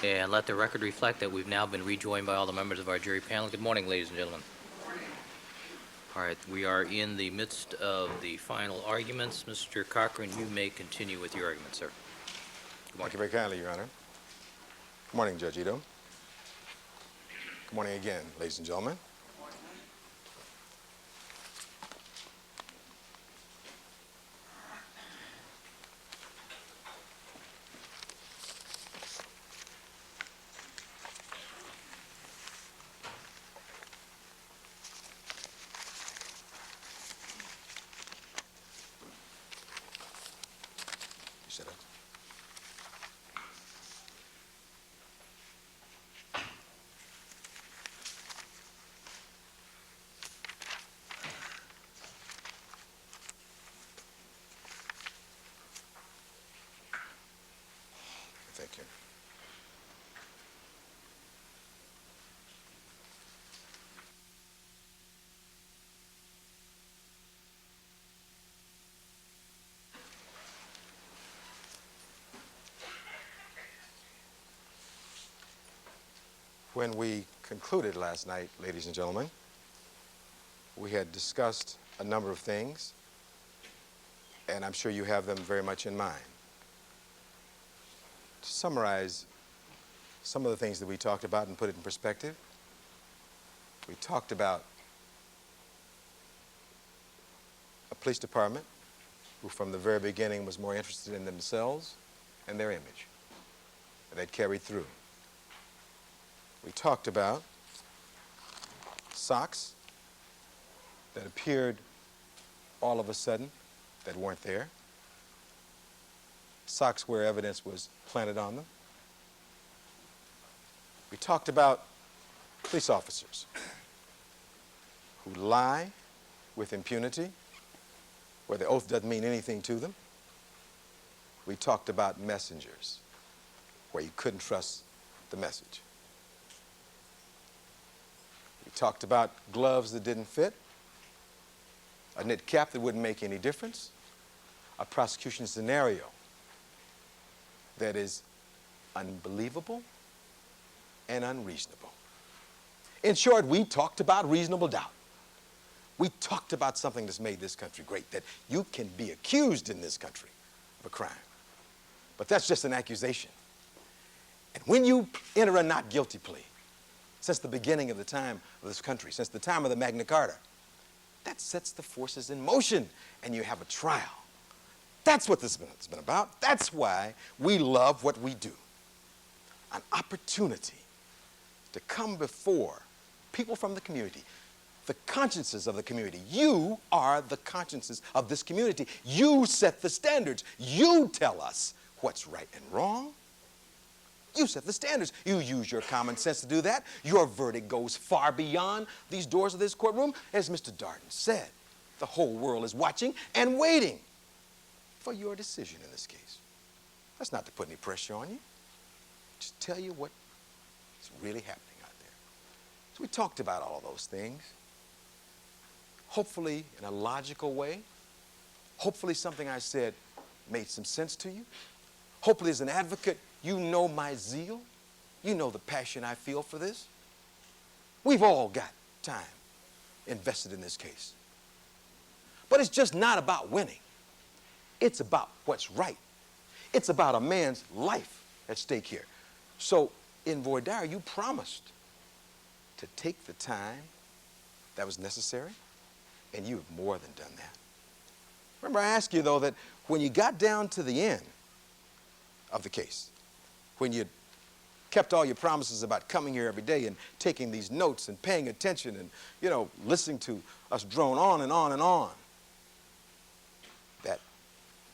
And let the record reflect that we've now been rejoined by all the members of our jury panel. Good morning, ladies and gentlemen. All right, we are in the midst of the final arguments. Mr. Cochran, you may continue with your argument, sir. Good Thank morning. you very kindly, Your Honor. Good morning, Judge Ito. Good morning again, ladies and gentlemen. Sit down. Thank you. When we concluded last night, ladies and gentlemen, we had discussed a number of things, and I'm sure you have them very much in mind. To summarize some of the things that we talked about and put it in perspective, we talked about a police department who from the very beginning was more interested in themselves and their image, and that carried through. We talked about socks that appeared all of a sudden that weren't there, socks where evidence was planted on them. We talked about police officers who lie with impunity, where the oath doesn't mean anything to them. We talked about messengers, where you couldn't trust the message. We talked about gloves that didn't fit, a knit cap that wouldn't make any difference, a prosecution scenario that is unbelievable and unreasonable. In short, we talked about reasonable doubt. We talked about something that's made this country great, that you can be accused in this country of a crime. But that's just an accusation. And when you enter a not guilty plea, since the beginning of the time of this country, since the time of the Magna Carta, that sets the forces in motion, and you have a trial. That's what this has been about. That's why we love what we do. An opportunity to come before people from the community, the consciences of the community. You are the consciences of this community. You set the standards. You tell us what's right and wrong. You set the standards. You use your common sense to do that. Your verdict goes far beyond these doors of this courtroom. As Mr. Darden said, the whole world is watching and waiting for your decision in this case. That's not to put any pressure on you. Just tell you what's really happening out there. So we talked about all of those things. Hopefully in a logical way. Hopefully something I said made some sense to you. Hopefully as an advocate, you know my zeal. You know the passion I feel for this. We've all got time invested in this case. But it's just not about winning. It's about what's right. It's about a man's life at stake here. So in voir dire, you promised to take the time that was necessary, and you've more than done that. Remember, I asked you, though, that when you got down to the end of the case, when you kept all your promises about coming here every day and taking these notes and paying attention and, you know, listening to us drone on and on and on, that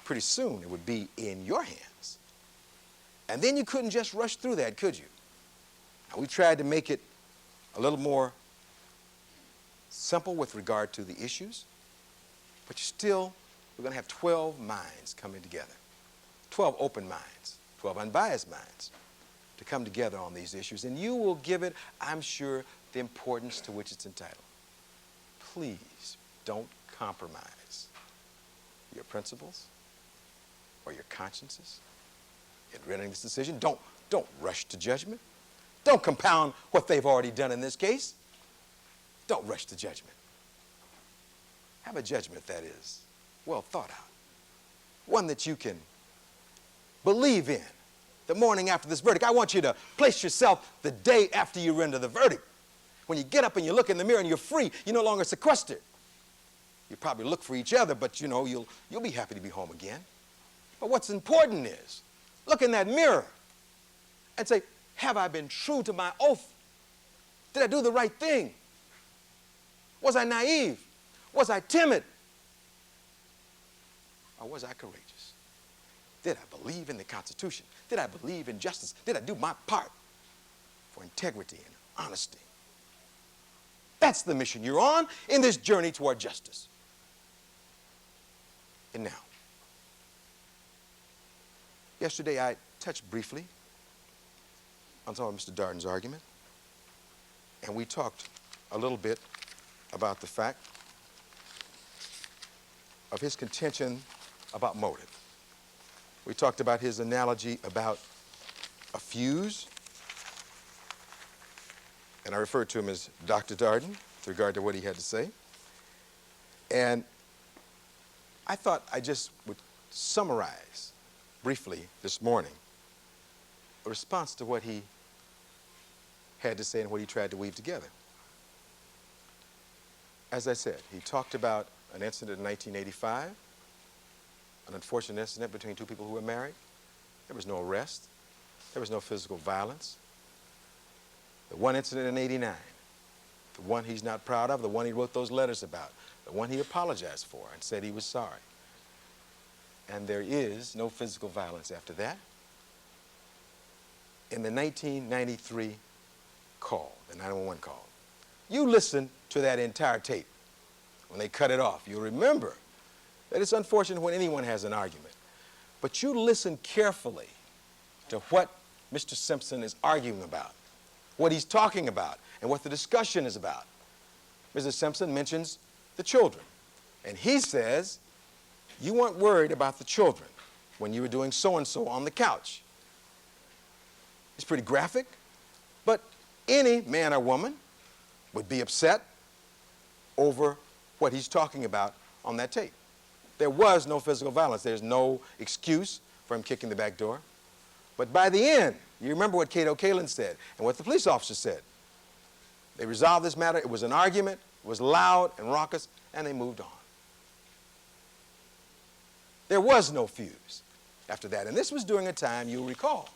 pretty soon it would be in your hands. And then you couldn't just rush through that, could you? Now, we tried to make it a little more simple with regard to the issues, but still, we're going to have 12 minds coming together, 12 open minds, 12 unbiased minds to come together on these issues, and you will give it, I'm sure, the importance to which it's entitled. Please don't compromise your principles or your consciences in rendering this decision. Don't Don't rush to judgment. Don't compound what they've already done in this case. Don't rush to judgment. Have a judgment that is well thought out. One that you can believe in. The morning after this verdict, I want you to place yourself the day after you render the verdict. When you get up and you look in the mirror and you're free, you're no longer sequestered. You probably look for each other, but you know, you'll be happy to be home again. But what's important is, look in that mirror and say, have I been true to my oath? Did I do the right thing? Was I naive? Was I timid? Or was I courageous? Did I believe in the Constitution? Did I believe in justice? Did I do my part for integrity and honesty? That's the mission you're on in this journey toward justice. And now, yesterday I touched briefly on some of Mr. Darden's argument, and we talked a little bit about the fact of his contention about motive. We talked about his analogy about a fuse, and I referred to him as Dr. Darden with regard to what he had to say. And I thought I just would summarize briefly this morning a response to what he had to say and what he tried to weave together. As I said, he talked about an incident in 1985, an unfortunate incident between two people who were married. There was no arrest. There was no physical violence. The one incident in 89, the one he's not proud of, the one he wrote those letters about, the one he apologized for and said he was sorry. And there is no physical violence after that. In the 1993 call, the 911 call, you listen to that entire tape. When they cut it off, you'll remember that it's unfortunate when anyone has an argument. But you listen carefully to what Mr. Simpson is arguing about, what he's talking about, and what the discussion is about. Mr. Simpson mentions the children. And he says, you weren't worried about the children when you were doing so-and-so on the couch. It's pretty graphic, but any man or woman would be upset over what he's talking about on that tape. There was no physical violence. There's no excuse for him kicking the back door. But by the end, you remember what Johnnie Cochran said and what the police officer said. They resolved this matter. It was an argument. It was loud and raucous, and they moved on. There was no fuse after that. And this was during a time, you'll recall,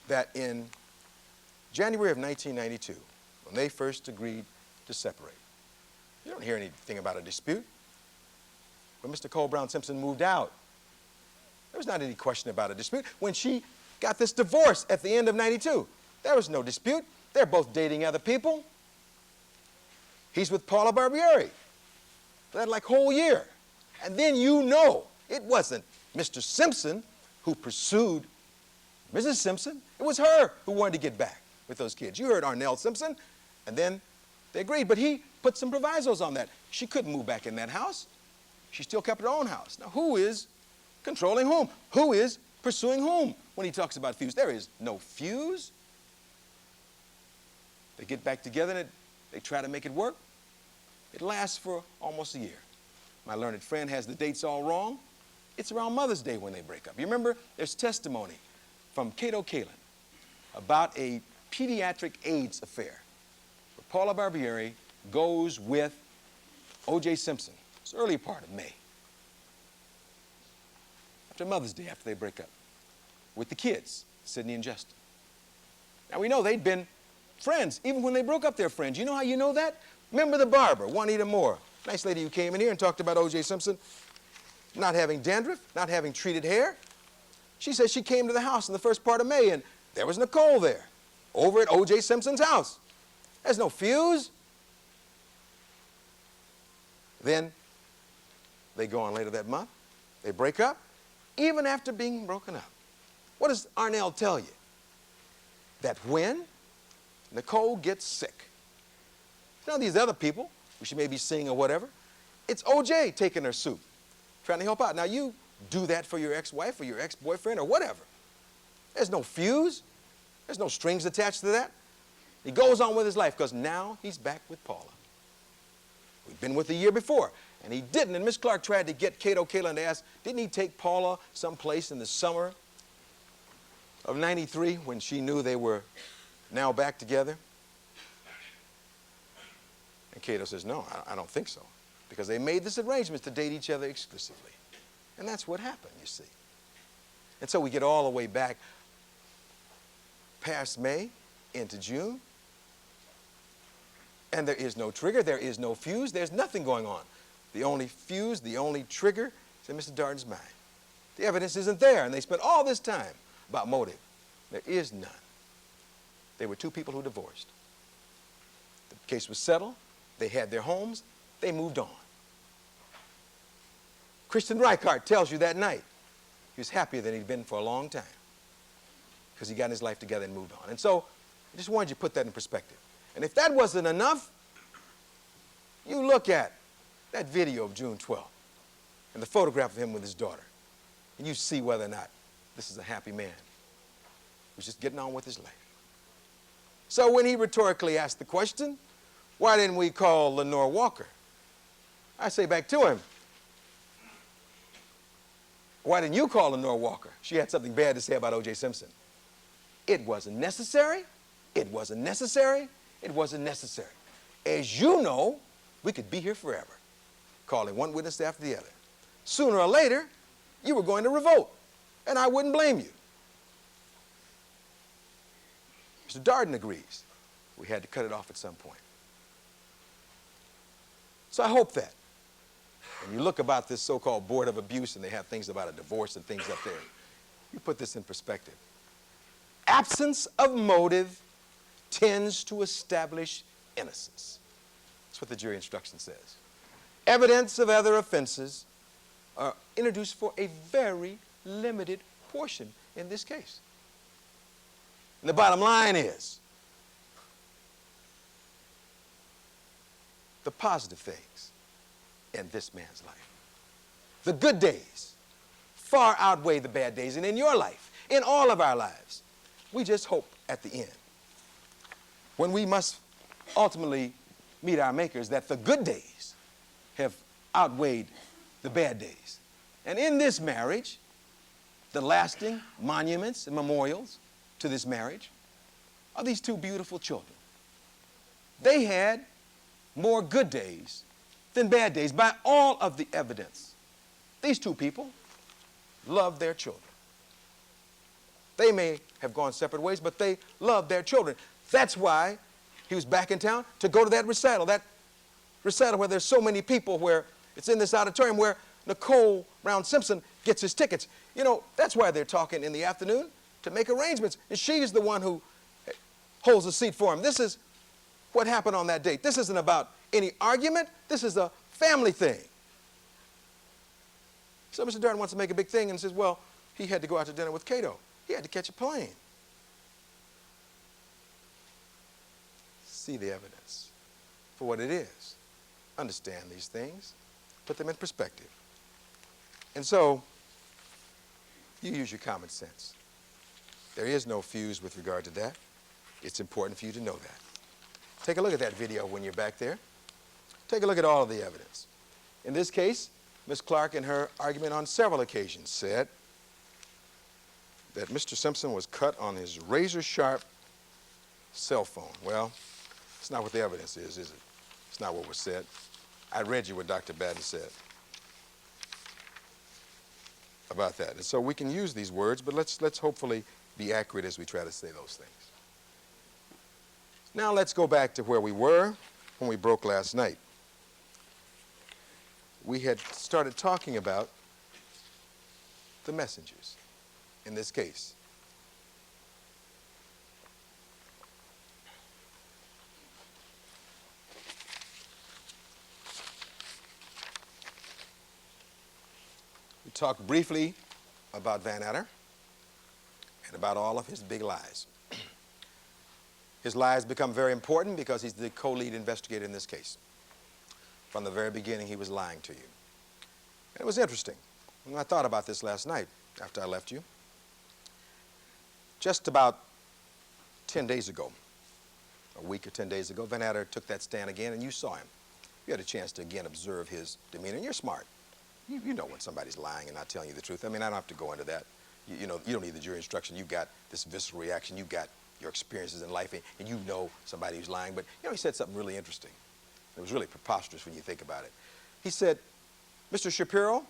that in January of 1992, when they first agreed to separate, you don't hear anything about a dispute. When Mr. Cole Brown Simpson moved out, there was not any question about a dispute. When she got this divorce at the end of 92, there was no dispute. They're both dating other people. He's with Paula Barbieri for that like whole year. And then you know it wasn't Mr. Simpson who pursued Mrs. Simpson. It was her who wanted to get back with those kids. You heard Arnell Simpson, and then they agreed. But he put some provisos on that. She couldn't move back in that house. She still kept her own house. Now, who is controlling whom? Who is pursuing whom when he talks about fuse? There is no fuse. They get back together and they try to make it work. It lasts for almost a year. My learned friend has the dates all wrong. It's around Mother's Day when they break up. You remember there's testimony from Johnnie Cochran about a pediatric AIDS affair where Paula Barbieri goes with O.J. Simpson. It's the early part of May. After Mother's Day, after they break up, with the kids, Sidney and Justin. Now we know they'd been friends. Even when they broke up, they're friends. You know how you know that? Remember the barber, Juanita Moore. Nice lady who came in here and talked about O.J. Simpson not having dandruff, not having treated hair. She says she came to the house in the first part of May, and there was Nicole there, over at O.J. Simpson's house. There's no fuse. Then they go on later that month. They break up, even after being broken up. What does Arnell tell you? That when Nicole gets sick, you know these other people who she may be seeing or whatever, it's O.J. taking her soup, trying to help out. Now, you do that for your ex-wife or your ex-boyfriend or whatever. There's no fuse. There's no strings attached to that. He goes on with his life because now he's back with Paula. We'd been with the year before, and he didn't. And Miss Clark tried to get Cato Kalin to ask, didn't he take Paula someplace in the summer of '93 when she knew they were now back together? And Cato says, no, I don't think so, because they made this arrangement to date each other exclusively. And that's what happened, you see. And so we get all the way back past May into June, and there is no trigger, there is no fuse, there's nothing going on. The only fuse, the only trigger is in Mr. Darden's mind. The evidence isn't there, and they spent all this time about motive. There is none. They were two people who divorced. The case was settled, they had their homes, they moved on. Christian Reichardt tells you that night he was happier than he'd been for a long time because he got his life together and moved on. And so I just wanted you to put that in perspective. And if that wasn't enough, you look at that video of June 12th and the photograph of him with his daughter, and you see whether or not this is a happy man who's just getting on with his life. So when he rhetorically asked the question, why didn't we call Lenore Walker? I say back to him, why didn't you call Lenore Walker? She had something bad to say about O.J. Simpson. It wasn't necessary. It wasn't necessary. It wasn't necessary. As you know, we could be here forever, calling one witness after the other. Sooner or later, you were going to revolt, and I wouldn't blame you. Mr. Darden agrees. We had to cut it off at some point. So I hope that when you look about this so-called board of abuse and they have things about a divorce and things up there, you put this in perspective. Absence of motive tends to establish innocence. That's what the jury instruction says. Evidence of other offenses are introduced for a very limited portion in this case. And the bottom line is the positive things in this man's life. The good days far outweigh the bad days. And in your life, in all of our lives, we just hope at the end, when we must ultimately meet our makers, that the good days have outweighed the bad days. And in this marriage, the lasting monuments and memorials to this marriage are these two beautiful children. They had more good days than bad days by all of the evidence. These two people loved their children. They may have gone separate ways, but they loved their children. That's why he was back in town to go to that recital where there's so many people, where it's in this auditorium where Nicole Brown Simpson gets his tickets. You know, that's why they're talking in the afternoon, to make arrangements. And she's the one who holds the seat for him. This is what happened on that date. This isn't about any argument. This is a family thing. So Mr. Darden wants to make a big thing and says, well, he had to go out to dinner with Cato. He had to catch a plane. See the evidence for what it is. Understand these things. Put them in perspective. And so you use your common sense. There is no fuse with regard to that. It's important for you to know that. Take a look at that video when you're back there. Take a look at all of the evidence. In this case, Ms. Clark, in her argument on several occasions, said that Mr. Simpson was cut on his razor-sharp cell phone. Well, it's not what the evidence is it? It's not what was said. I read you what Dr. Batten said about that. And so we can use these words, but let's hopefully be accurate as we try to say those things. Now let's go back to where we were when we broke last night. We had started talking about the messengers in this case. We talked briefly about Van Adder and about all of his big lies. His lies become very important because he's the co-lead investigator in this case. From the very beginning, he was lying to you. And it was interesting. When I thought about this last night after I left you, just about 10 days ago, a week or 10 days ago, Van Adder took that stand again, and you saw him. You had a chance to, again, observe his demeanor, and you're smart. You know when somebody's lying and not telling you the truth. I mean, I don't have to go into that. You know, you don't need the jury instruction. You've got this visceral reaction. You've got your experiences in life, and you know somebody who's lying. But, you know, he said something really interesting. It was really preposterous when you think about it. He said, Mr. Shapiro,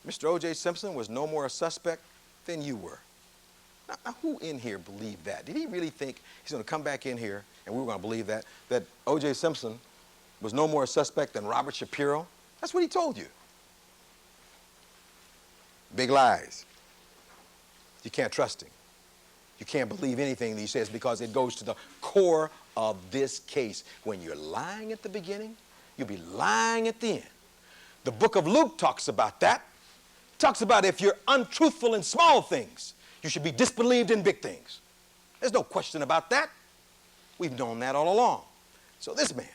Mr. O.J. Simpson was no more a suspect than you were. Now, who in here believed that? Did he really think he's going to come back in here and we were going to believe that O.J. Simpson was no more a suspect than Robert Shapiro? That's what he told you. Big lies. You can't trust him. You can't believe anything that he says because it goes to the core of this case. When you're lying at the beginning, you'll be lying at the end. The book of Luke talks about that. It talks about if you're untruthful in small things, you should be disbelieved in big things. There's no question about that. We've known that all along. So this man,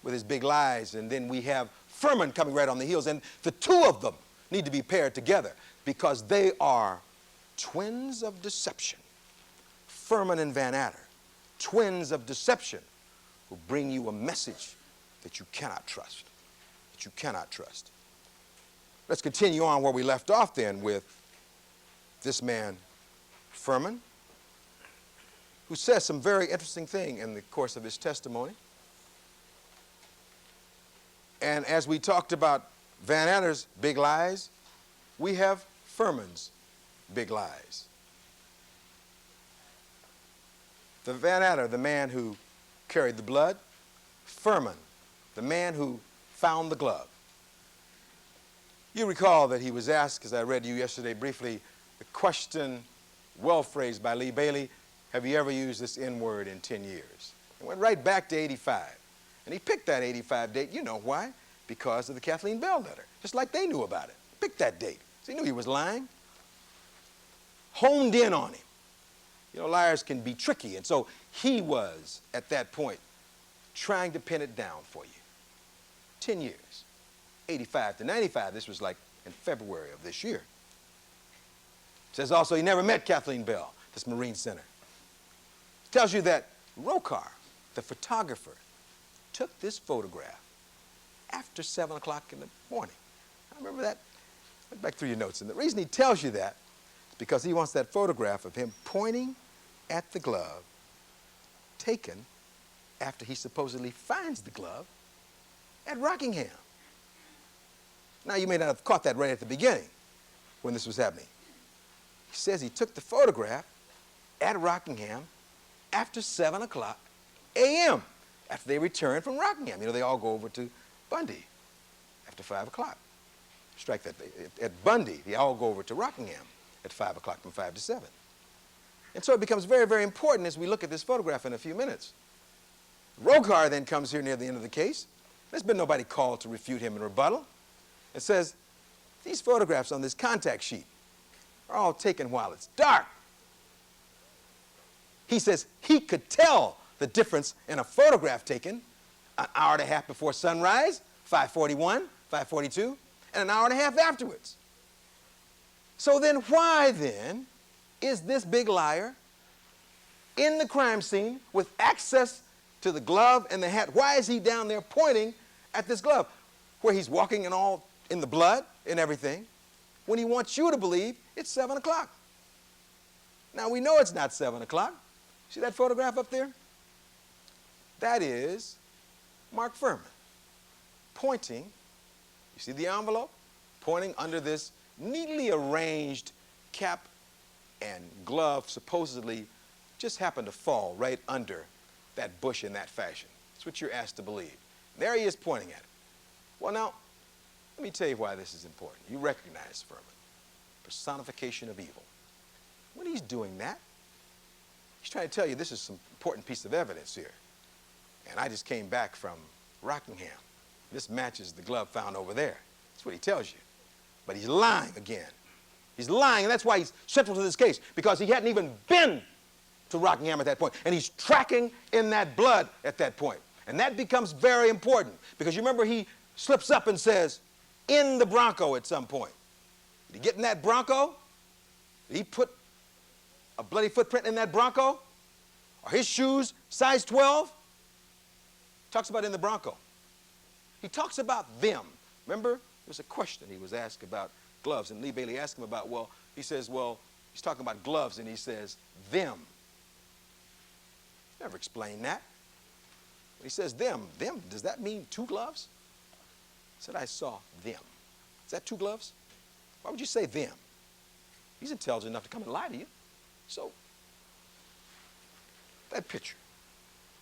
with his big lies, and then we have Fuhrman coming right on the heels, and the two of them need to be paired together because they are twins of deception. Fuhrman and Van Adder, twins of deception who bring you a message that you cannot trust, that you cannot trust. Let's continue on where we left off then with this man, Fuhrman, who says some very interesting thing in the course of his testimony. And as we talked about Van Adder's big lies, we have Fuhrman's big lies. The Van Adder, the man who carried the blood. Fuhrman, the man who found the glove. You recall that he was asked, as I read to you yesterday briefly, the question well phrased by Lee Bailey, have you ever used this N-word in 10 years? It went right back to 85. And he picked that 85 date. You know why? Because of the Kathleen Bell letter. Just like they knew about it. Picked that date. So he knew he was lying. Honed in on him. You know, liars can be tricky. And so he was, at that point, trying to pin it down for you. 10 years. 85 to 95. This was like in February of this year. Says also he never met Kathleen Bell, this Marine Center. Tells you that Rokar, the photographer, took this photograph after 7 o'clock in the morning. I remember that. Look back through your notes. And the reason he tells you that is because he wants that photograph of him pointing at the glove taken after he supposedly finds the glove at Rockingham. Now, you may not have caught that right at the beginning when this was happening. He says he took the photograph at Rockingham after 7 o'clock a.m. after they returned from Rockingham. You know, they all go over to Bundy after 5 o'clock. Strike that. At Bundy, they all go over to Rockingham at 5 o'clock from 5 to 7. And so it becomes very, very important as we look at this photograph in a few minutes. Rokar then comes here near the end of the case. There's been nobody called to refute him in rebuttal. It says, these photographs on this contact sheet are all taken while it's dark. He says he could tell the difference in a photograph taken an hour and a half before sunrise, 5:41, 5:42, and an hour and a half afterwards. So then why then is this big liar in the crime scene with access to the glove and the hat? Why is he down there pointing at this glove where he's walking and all in the blood and everything when he wants you to believe it's 7 o'clock? Now, we know it's not 7 o'clock. See that photograph up there? That is Mark Fuhrman pointing, you see the envelope? Pointing under this neatly arranged cap and glove supposedly just happened to fall right under that bush in that fashion. That's what you're asked to believe. There he is pointing at it. Well, now, let me tell you why this is important. You recognize Fuhrman, personification of evil. When he's doing that, he's trying to tell you this is some important piece of evidence here. And I just came back from Rockingham. This matches the glove found over there. That's what he tells you. But he's lying again. He's lying, and that's why he's central to this case, because he hadn't even been to Rockingham at that point. And he's tracking in that blood at that point. And that becomes very important, because you remember he slips up and says, in the Bronco at some point. Did he get in that Bronco? Did he put a bloody footprint in that Bronco? Are his shoes size 12? Talks about in the Bronco. He talks about them. Remember, there's a question he was asked about gloves, and Lee Bailey asked him about, well, he says, well, he's talking about gloves, and he says, them. Never explained that. When he says them, does that mean 2 gloves? He said, I saw them. Is that 2 gloves? Why would you say them? He's intelligent enough to come and lie to you. So, that picture,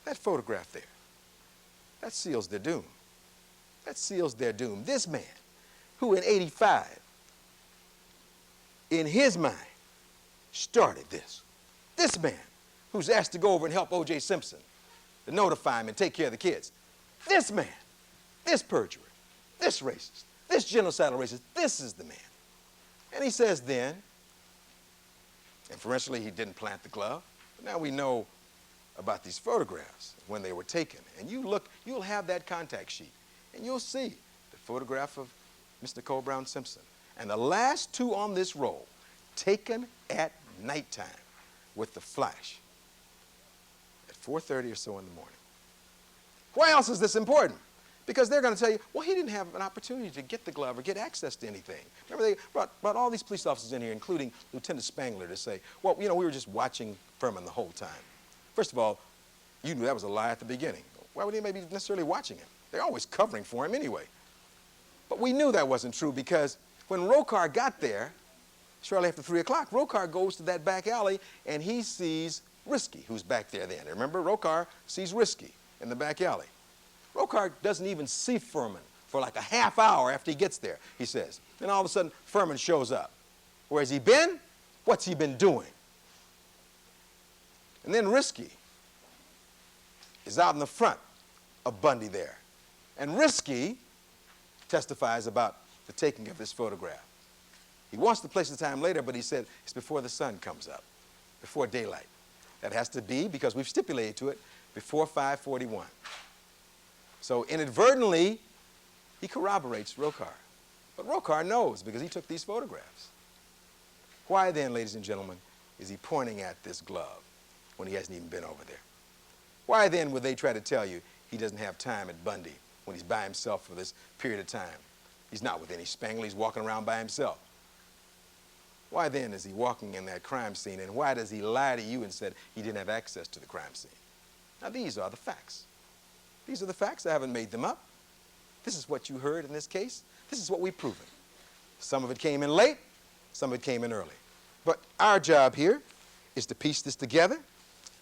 that photograph there, that seals their doom. That seals their doom. This man, who in '85, in his mind, started this. This man, who's asked to go over and help O.J. Simpson, to notify him and take care of the kids. This man, this perjurer, this racist, this genocidal racist, this is the man. And he says then, inferentially, he didn't plant the glove. But now we know about these photographs when they were taken. And you look, you'll have that contact sheet, and you'll see the photograph of Mr. Cole Brown Simpson. And the last 2 on this roll, taken at nighttime with the flash at 4:30 or so in the morning. Why else is this important? Because they're going to tell you, well, he didn't have an opportunity to get the glove or get access to anything. Remember, they brought all these police officers in here, including Lieutenant Spangler, to say, well, you know, we were just watching Fuhrman the whole time. First of all, you knew that was a lie at the beginning. Why would anybody be necessarily watching him? They're always covering for him anyway. But we knew that wasn't true because when Rokar got there, shortly after 3 o'clock, Rokar goes to that back alley and he sees Risky, who's back there then. Remember, Rokar sees Risky in the back alley. Rokar doesn't even see Fuhrman for like a half hour after he gets there, he says. Then all of a sudden, Fuhrman shows up. Where has he been? What's he been doing? And then Risky is out in the front of Bundy there. And Risky testifies about the taking of this photograph. He wants to place the time later, but he said it's before the sun comes up, before daylight. That has to be, because we've stipulated to it, before 5:41. So inadvertently, he corroborates Rokar. But Rokar knows because he took these photographs. Why then, ladies and gentlemen, is he pointing at this glove when he hasn't even been over there? Why then would they try to tell you he doesn't have time at Bundy when he's by himself for this period of time? He's not with any Spangler, he's walking around by himself. Why then is he walking in that crime scene, and why does he lie to you and said he didn't have access to the crime scene? Now these are the facts. These are the facts. I haven't made them up. This is what you heard in this case. This is what we've proven. Some of it came in late, some of it came in early. But our job here is to piece this together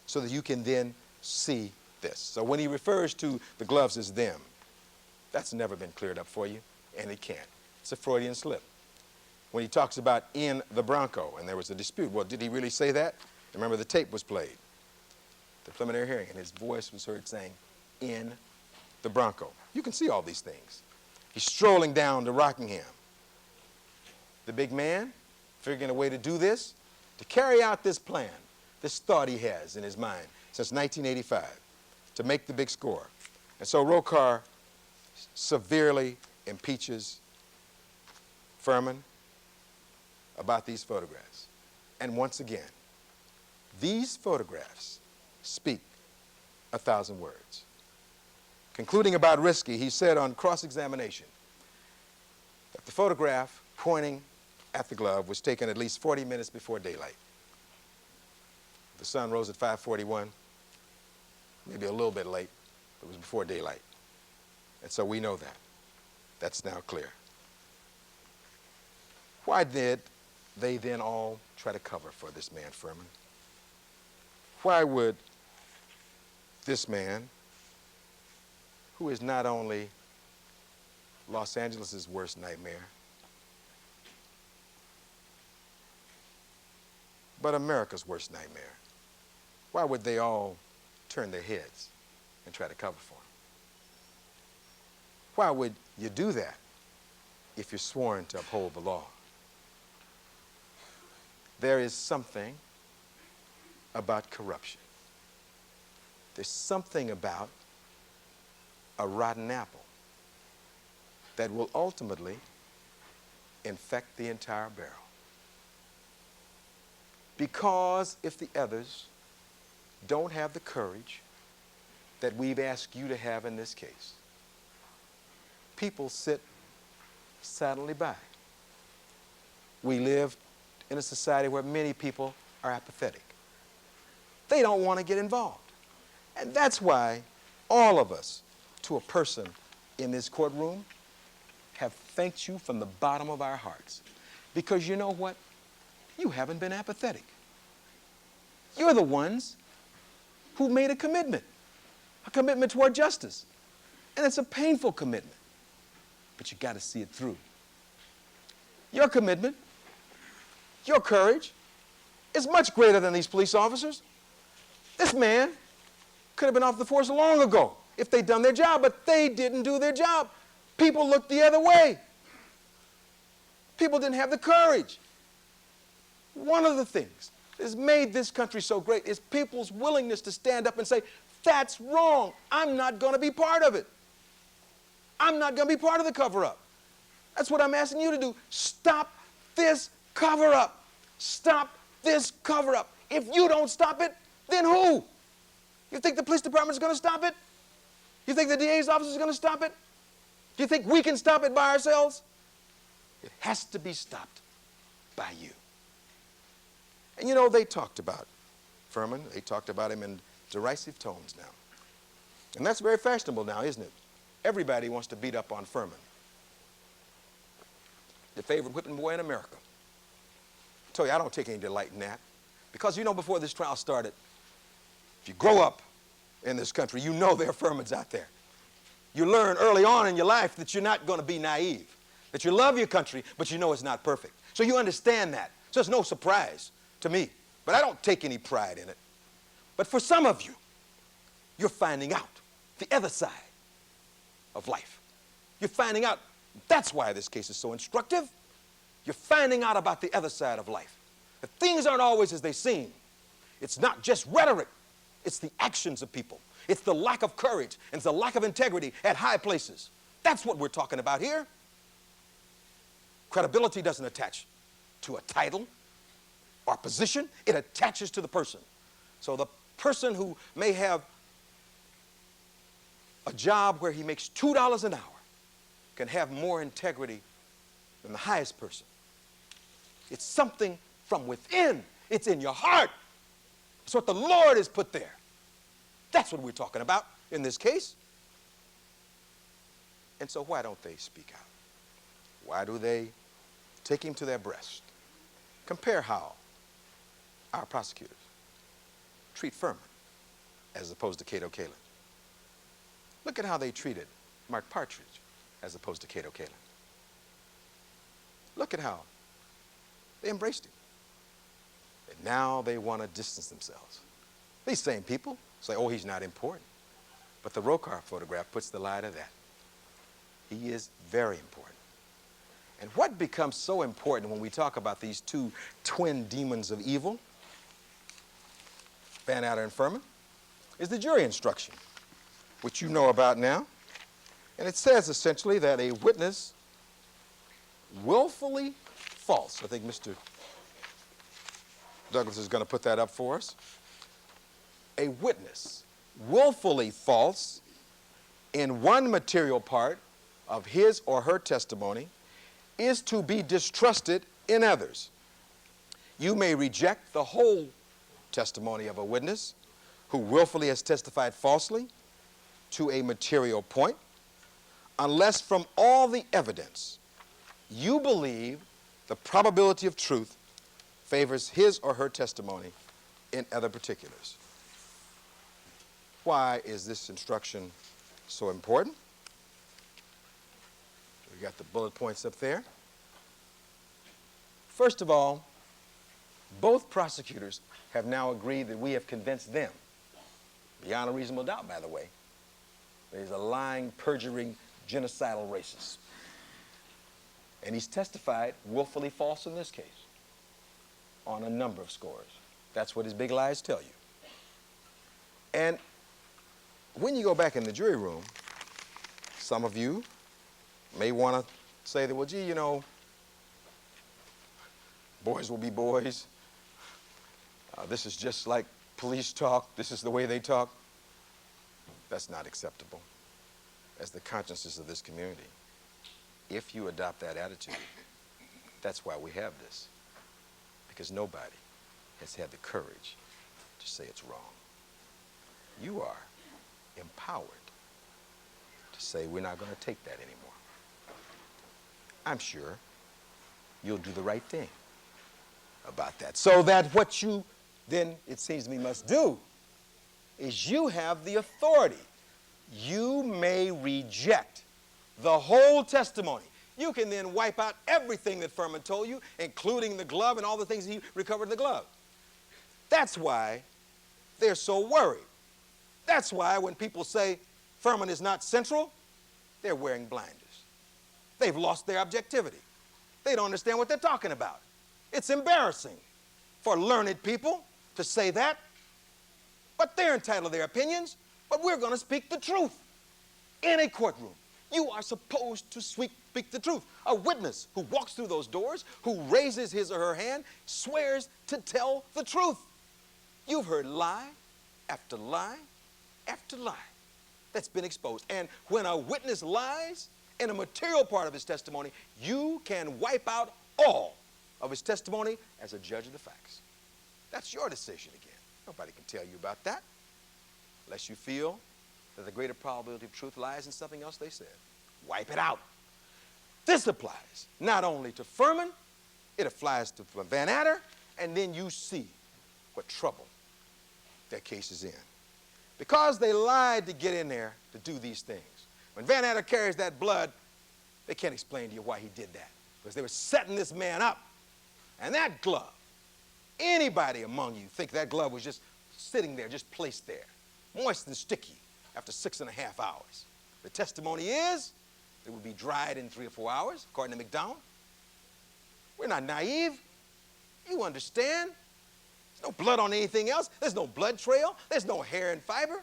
so that you can then see this. So when he refers to the gloves as them, that's never been cleared up for you, and it can't. It's a Freudian slip. When he talks about in the Bronco, and there was a dispute, well, did he really say that? Remember, the tape was played, the preliminary hearing, and his voice was heard saying, in the Bronco. You can see all these things. He's strolling down to Rockingham. The big man, figuring a way to do this, to carry out this plan, this thought he has in his mind since 1985, to make the big score. And so Rokar severely impeaches Fuhrman about these photographs. And once again, these photographs speak 1,000 words. Concluding about Risky, he said on cross-examination that the photograph pointing at the glove was taken at least 40 minutes before daylight. The sun rose at 5:41, maybe a little bit late, but it was before daylight. And so we know that. That's now clear. Why did they then all try to cover for this man, Fuhrman? Why would this man, who is not only Los Angeles' worst nightmare, but America's worst nightmare, why would they all turn their heads and try to cover for him? Why would you do that if you're sworn to uphold the law? There is something about corruption. There's something about a rotten apple that will ultimately infect the entire barrel. Because if the others don't have the courage that we've asked you to have in this case. People sit silently by. We live in a society where many people are apathetic. They don't want to get involved. And that's why all of us, to a person in this courtroom, have thanked you from the bottom of our hearts. Because you know what? You haven't been apathetic. You're the ones who made a commitment toward justice. And it's a painful commitment, but you got to see it through. Your commitment, your courage is much greater than these police officers. This man could have been off the force long ago if they'd done their job, but they didn't do their job. People looked the other way. People didn't have the courage. One of the things that has made this country so great is people's willingness to stand up and say, that's wrong. I'm not going to be part of it. I'm not going to be part of the cover-up. That's what I'm asking you to do. Stop this cover-up. Stop this cover-up. If you don't stop it, then who? You think the police department is going to stop it? You think the DA's office is going to stop it? Do you think we can stop it by ourselves? It has to be stopped by you. And you know, they talked about Fuhrman. They talked about him in derisive tones now. And that's very fashionable now, isn't it? Everybody wants to beat up on Fuhrman, the favorite whipping boy in America. I tell you, I don't take any delight in that. Because you know, before this trial started, if you grow up in this country, you know there are Fuhrmans out there. You learn early on in your life that you're not going to be naive, that you love your country, but you know it's not perfect. So you understand that. So it's no surprise to me. But I don't take any pride in it. But for some of you, you're finding out the other side of life. You're finding out. That's why this case is so instructive. You're finding out about the other side of life. That things aren't always as they seem. It's not just rhetoric. It's the actions of people. It's the lack of courage and it's the lack of integrity at high places. That's what we're talking about here. Credibility doesn't attach to a title or position. It attaches to the person. So the person who may have a job where he makes $2 an hour can have more integrity than the highest person. It's something from within. It's in your heart. It's what the Lord has put there. That's what we're talking about in this case. And so why don't they speak out? Why do they take him to their breast? Compare how our prosecutors treat Fuhrman as opposed to Cato Kalin. Look at how they treated Mark Partridge as opposed to Cato Kalin. Look at how they embraced him. And now they want to distance themselves. These same people say, oh, he's not important. But the Rokar photograph puts the lie to that. He is very important. And what becomes so important when we talk about these two twin demons of evil, Van Adder and Fuhrman, is the jury instruction, which you know about now. And it says essentially that a witness willfully false. I think Mr. Douglas is going to put that up for us. A witness willfully false in one material part of his or her testimony is to be distrusted in others. You may reject the whole testimony of a witness who willfully has testified falsely to a material point unless from all the evidence you believe the probability of truth favors his or her testimony in other particulars. Why is this instruction so important? We got the bullet points up there. First of all, both prosecutors have now agreed that we have convinced them, beyond a reasonable doubt, by the way, that he's a lying, perjuring, genocidal racist. And he's testified willfully false in this case on a number of scores. That's what his big lies tell you. And when you go back in the jury room, some of you may want to say that, well, gee, you know, boys will be boys. This is just like police talk, this is the way they talk. That's not acceptable as the consciences of this community. If you adopt that attitude, that's why we have this. Because nobody has had the courage to say it's wrong. You are empowered to say we're not going to take that anymore. I'm sure you'll do the right thing about that. So that what you then, it seems to me, must do is you have the authority. You may reject the whole testimony. You can then wipe out everything that Fuhrman told you, including the glove and all the things he recovered in the glove. That's why they're so worried. That's why when people say Fuhrman is not central, they're wearing blinders. They've lost their objectivity. They don't understand what they're talking about. It's embarrassing for learned people to say that, but they're entitled to their opinions, but we're going to speak the truth in a courtroom. You are supposed to speak the truth. A witness who walks through those doors, who raises his or her hand, swears to tell the truth. You've heard lie after lie after lie that's been exposed. And when a witness lies in a material part of his testimony, you can wipe out all of his testimony as a judge of the facts. That's your decision again. Nobody can tell you about that unless you feel that the greater probability of truth lies in something else they said. Wipe it out. This applies not only to Fuhrman, it applies to Van Adder, and then you see what trouble their case is in. Because they lied to get in there to do these things. When Van Adder carries that blood, they can't explain to you why he did that. Because they were setting this man up. And that glove, anybody among you think that glove was just sitting there, just placed there, moist and sticky after 6.5 hours. The testimony is it would be dried in 3 or 4 hours, according to McDowell. We're not naive. You understand. There's no blood on anything else. There's no blood trail. There's no hair and fiber.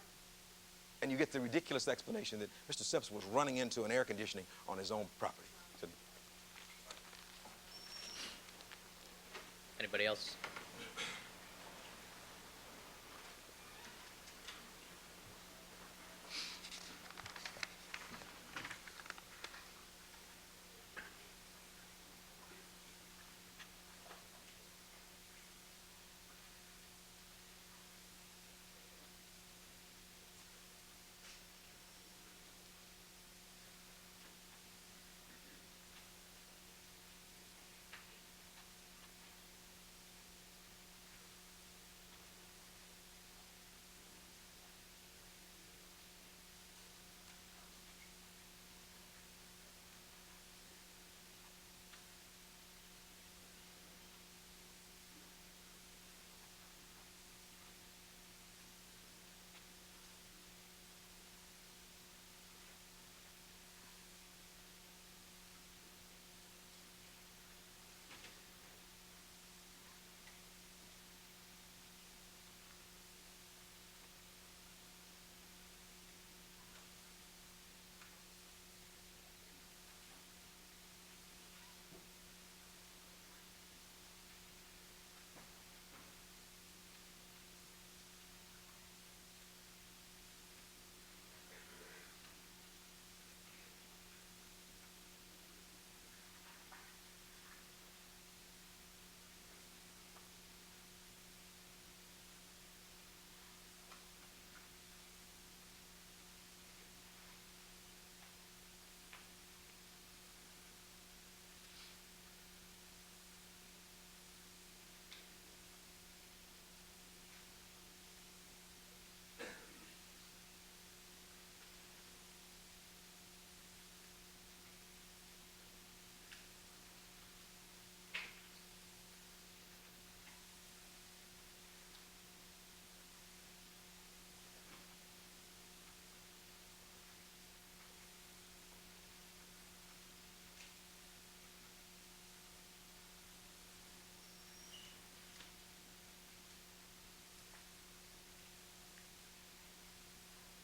And you get the ridiculous explanation that Mr. Simpson was running into an air conditioning on his own property. So, Anybody else?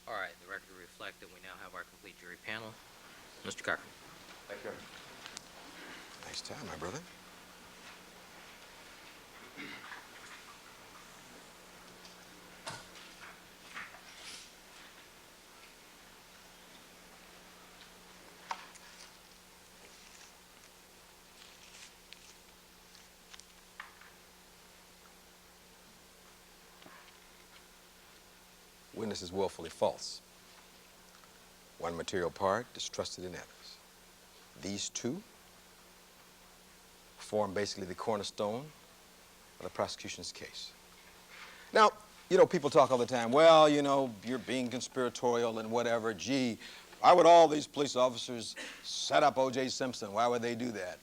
All right, the record will reflect that we now have our complete jury panel. Mr. Cochran. thank you. Nice time, my brother. this is willfully false. One material part distrusted in others. These two form basically the cornerstone of the prosecution's case. Now, you know, people talk all the time, well, you know, you're being conspiratorial and whatever. Gee, why would all these police officers set up O.J. Simpson? Why would they do that?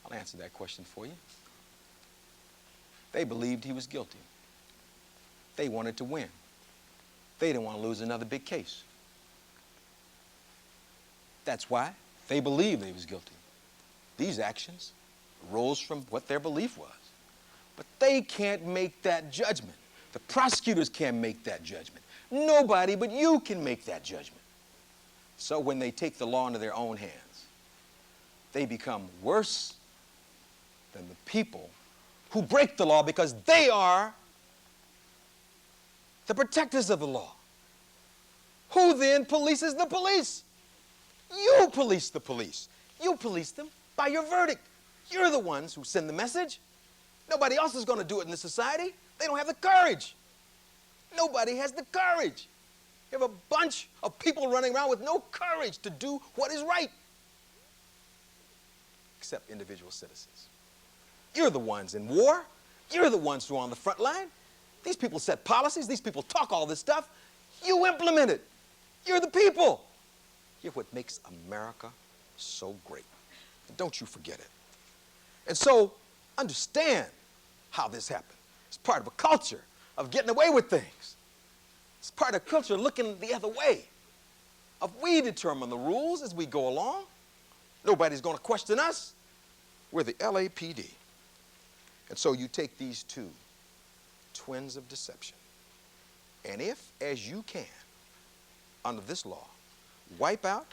I'll answer that question for you. They believed he was guilty. They wanted to win. They didn't want to lose another big case. That's why they believed he was guilty. These actions arose from what their belief was. But they can't make that judgment. The prosecutors can't make that judgment. Nobody but you can make that judgment. So when they take the law into their own hands, they become worse than the people who break the law because they are the protectors of the law. Who then polices the police? You police the police. You police them by your verdict. You're the ones who send the message. Nobody else is going to do it in this society. They don't have the courage. Nobody has the courage. You have a bunch of people running around with no courage to do what is right, except individual citizens. You're the ones in war. You're the ones who are on the front line. These people set policies. These people talk all this stuff. You implement it. You're the people. You're what makes America so great. And don't you forget it. And so understand how this happened. It's part of a culture of getting away with things. It's part of a culture looking the other way. Of we determine the rules as we go along. Nobody's going to question us. We're the LAPD. And so you take these two twins of deception, and if, as you can, under this law, wipe out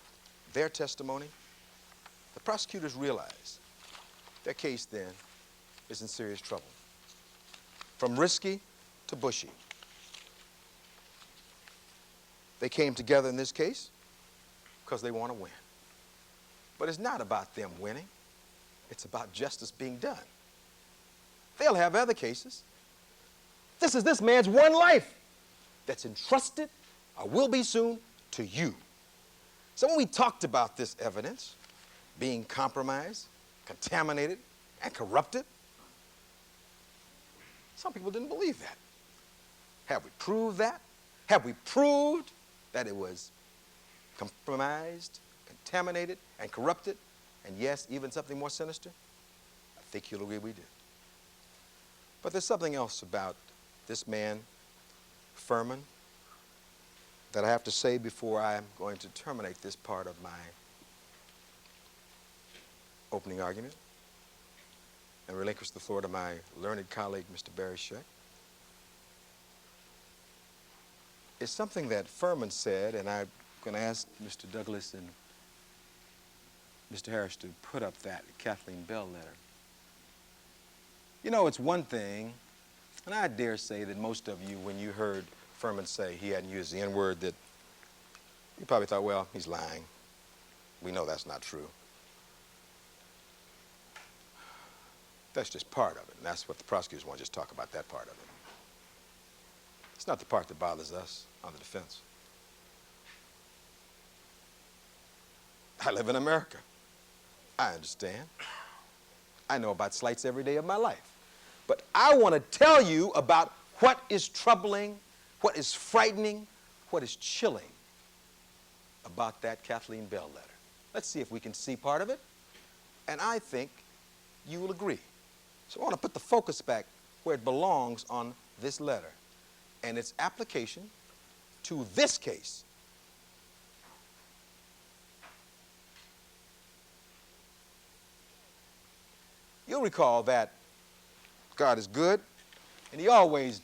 their testimony, the prosecutors realize their case then is in serious trouble. From risky to bushy. They came together in this case because they want to win. But it's not about them winning. It's about justice being done. They'll have other cases. This is this man's one life that's entrusted, or will be soon, to you. So when we talked about this evidence being compromised, contaminated, and corrupted, some people didn't believe that. Have we proved that? Have we proved that it was compromised, contaminated, and corrupted? And yes, even something more sinister? I think you'll agree we did. But there's something else about this man, Fuhrman, that I have to say before I'm going to terminate this part of my opening argument and relinquish the floor to my learned colleague, Mr. Barry Scheck. It's something that Fuhrman said, and I'm going to ask Mr. Douglas and Mr. Harris to put up that Kathleen Bell letter. You know, it's one thing, and I dare say that most of you, when you heard Fuhrman say he hadn't used the N-word, that you probably thought, well, he's lying. We know that's not true. That's just part of it, and that's what the prosecutors want to just talk about, that part of it. It's not the part that bothers us on the defense. I live in America. I understand. I know about slights every day of my life. But I want to tell you about what is troubling, what is frightening, what is chilling about that Kathleen Bell letter. Let's see if we can see part of it. And I think you will agree. So I want to put the focus back where it belongs on this letter and its application to this case. You'll recall that God is good, and he always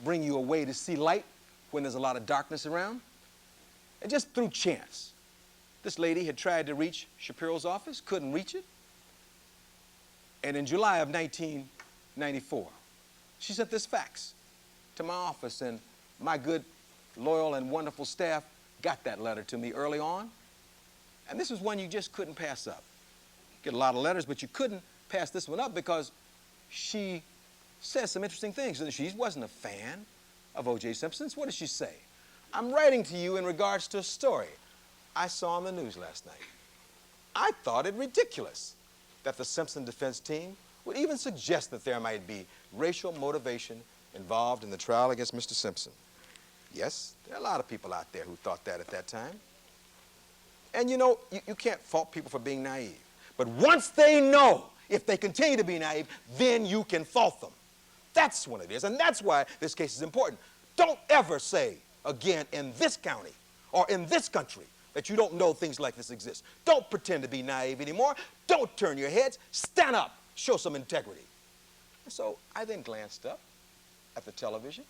brings you a way to see light when there's a lot of darkness around. And just through chance, this lady had tried to reach Shapiro's office, couldn't reach it. And in July of 1994, she sent this fax to my office, and my good, loyal, and wonderful staff got that letter to me early on. And this was one you just couldn't pass up. Get a lot of letters, but you couldn't pass this one up because she says some interesting things. She wasn't a fan of O.J. Simpson's. What does she say? I'm writing to you in regards to a story I saw on the news last night. I thought it ridiculous that the Simpson defense team would even suggest that there might be racial motivation involved in the trial against Mr. Simpson. Yes, there are a lot of people out there who thought that at that time. And you know, you can't fault people for being naive. But once they know, if they continue to be naive, then you can fault them. That's what it is, and that's why this case is important. Don't ever say again in this county or in this country that you don't know things like this exist. Don't pretend to be naive anymore. Don't turn your heads. Stand up. Show some integrity. And so I then glanced up at the television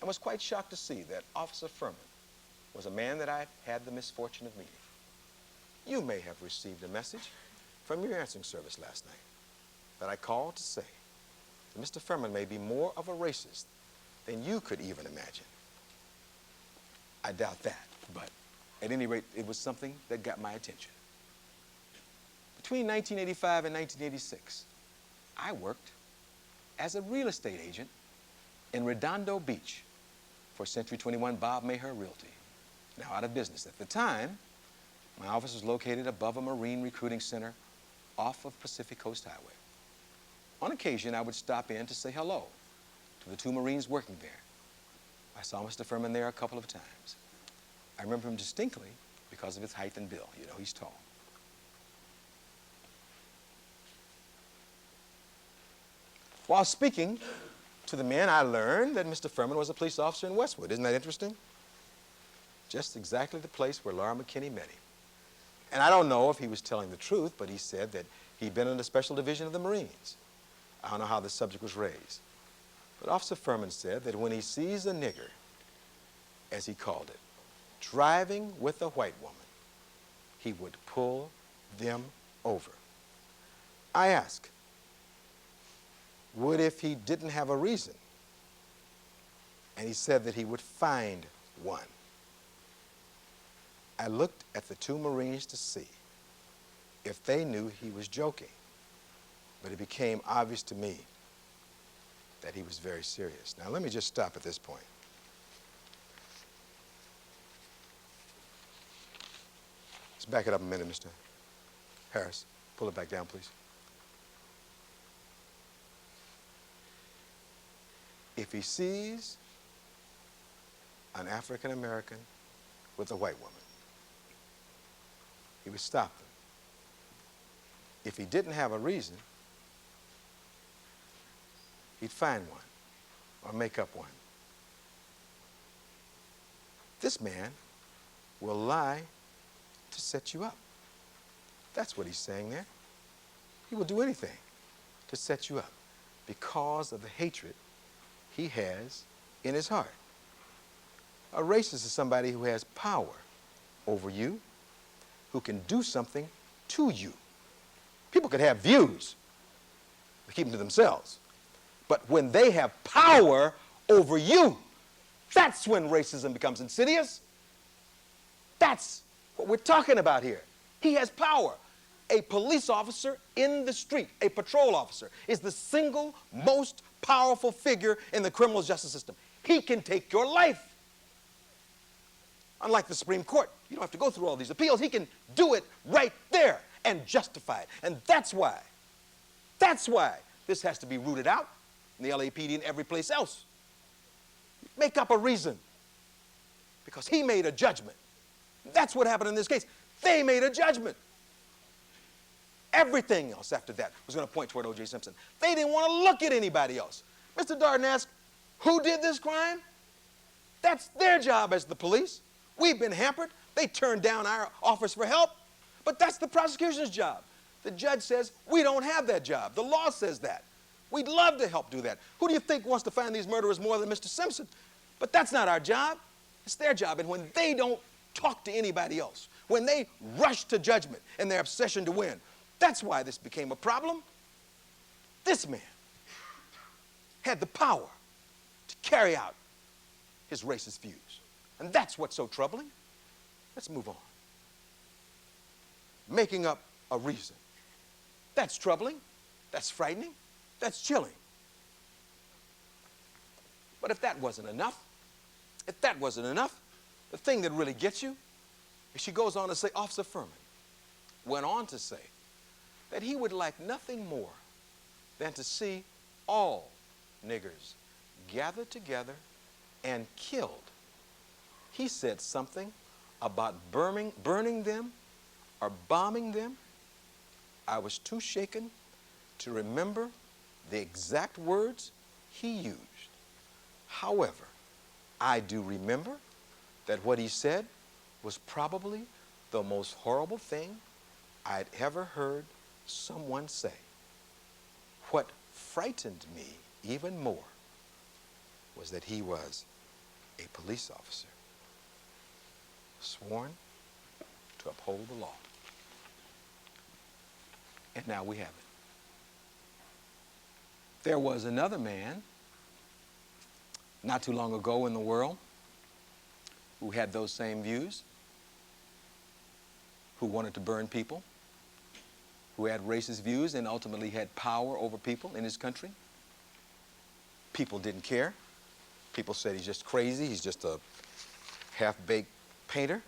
and was quite shocked to see that Officer Fuhrman was a man that I had the misfortune of meeting. You may have received a message from your answering service last night that I called to say that Mr. Fuhrman may be more of a racist than you could even imagine. I doubt that, but at any rate, it was something that got my attention. Between 1985 and 1986, I worked as a real estate agent in Redondo Beach for Century 21 Bob Maher Realty, now out of business. At the time, my office was located above a Marine recruiting center off of Pacific Coast Highway. On occasion, I would stop in to say hello to the 2 Marines working there. I saw Mr. Fuhrman there a couple of times. I remember him distinctly because of his height and build. You know, he's tall. While speaking to the men, I learned that Mr. Fuhrman was a police officer in Westwood. Isn't that interesting? Just exactly the place where Laura McKinney met him. And I don't know if he was telling the truth, but he said that he'd been in the special division of the Marines. I don't know how the subject was raised. But Officer Fuhrman said that when he sees a nigger, as he called it, driving with a white woman, he would pull them over. I asked, what if he didn't have a reason? And he said that he would find one. I looked at the 2 Marines to see if they knew he was joking, but it became obvious to me that he was very serious. Now, let me just stop at this point. Let's back it up a minute, Mr. Harris. Pull it back down, please. If he sees an African American with a white woman, he would stop them. If he didn't have a reason, he'd find one or make up one. This man will lie to set you up. That's what he's saying there. He will do anything to set you up because of the hatred he has in his heart. A racist is somebody who has power over you, who can do something to you. People could have views, but keep them to themselves. But when they have power over you, that's when racism becomes insidious. That's what we're talking about here. He has power. A police officer in the street, a patrol officer, is the single most powerful figure in the criminal justice system. He can take your life. Unlike the Supreme Court, you don't have to go through all these appeals. He can do it right there and justify it. And that's why this has to be rooted out in the LAPD and every place else. Make up a reason. Because he made a judgment. That's what happened in this case. They made a judgment. Everything else after that was going to point toward O.J. Simpson. They didn't want to look at anybody else. Mr. Darden asked, who did this crime? That's their job as the police. We've been hampered. They turned down our offers for help. But that's the prosecution's job. The judge says, we don't have that job. The law says that. We'd love to help do that. Who do you think wants to find these murderers more than Mr. Simpson? But that's not our job. It's their job. And when they don't talk to anybody else, when they rush to judgment in their obsession to win, that's why this became a problem. This man had the power to carry out his racist views. And that's what's so troubling. Let's move on. Making up a reason. That's troubling. That's frightening. That's chilling. But if that wasn't enough, the thing that really gets you, she goes on to say, Officer Fuhrman went on to say that he would like nothing more than to see all niggers gathered together and killed. He said something about burning them or bombing them. I was too shaken to remember the exact words he used. However, I do remember that what he said was probably the most horrible thing I'd ever heard someone say. What frightened me even more was that he was a police officer, sworn to uphold the law. And now we have it. There was another man not too long ago in the world who had those same views, who wanted to burn people, who had racist views and ultimately had power over people in his country. People didn't care. People said he's just crazy, he's just a half-baked painter.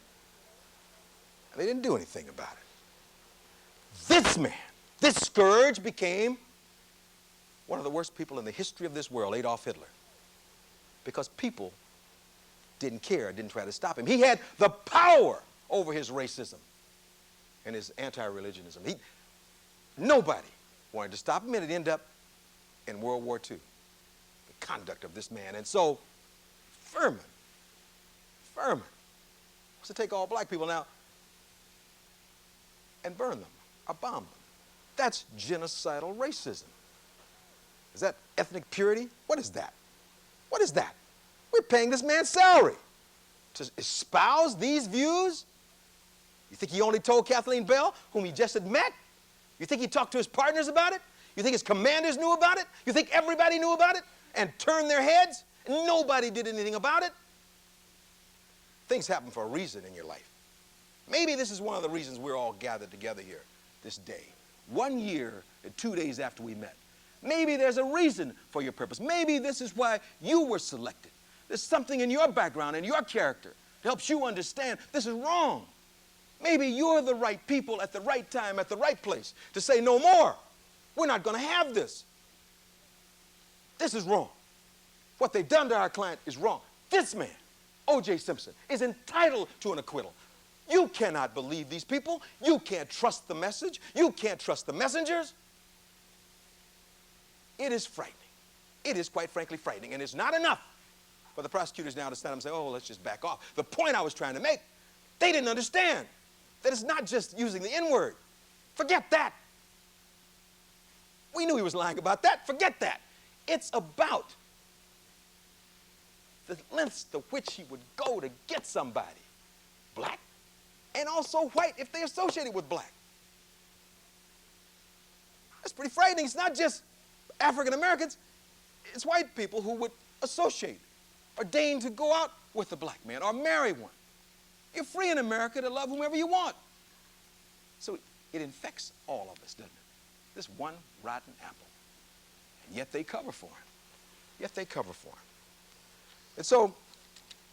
And they didn't do anything about it. This man, this scourge, became one of the worst people in the history of this world, Adolf Hitler, because people didn't care, didn't try to stop him. He had the power over his racism and his anti-religionism. Nobody wanted to stop him, and it ended up in World War II, the conduct of this man. And so Fuhrman wants to take all black people now and burn them or bomb them. That's genocidal racism. Is that ethnic purity? What is that? What is that? We're paying this man's salary to espouse these views. You think he only told Kathleen Bell, whom he just had met? You think he talked to his partners about it? You think his commanders knew about it? You think everybody knew about it and turned their heads and nobody did anything about it? Things happen for a reason in your life. Maybe this is one of the reasons we're all gathered together here this day, 1 year and 2 days after we met. Maybe there's a reason for your purpose. Maybe this is why you were selected. There's something in your background and your character that helps you understand this is wrong. Maybe you're the right people at the right time, at the right place to say no more. We're not going to have this. This is wrong. What they've done to our client is wrong. This man, O.J. Simpson, is entitled to an acquittal. You cannot believe these people. You can't trust the message. You can't trust the messengers. It is frightening. It is quite frankly frightening. And it's not enough for the prosecutors now to stand up and say, oh, let's just back off. The point I was trying to make, they didn't understand that it's not just using the N-word. Forget that. We knew he was lying about that. Forget that. It's about the lengths to which he would go to get somebody black and also white if they associated with black. That's pretty frightening. It's not just African Americans, it's white people who would associate or deign to go out with a black man or marry one. You're free in America to love whomever you want. So it infects all of us, doesn't it? This one rotten apple. And yet they cover for him. Yet they cover for him. And so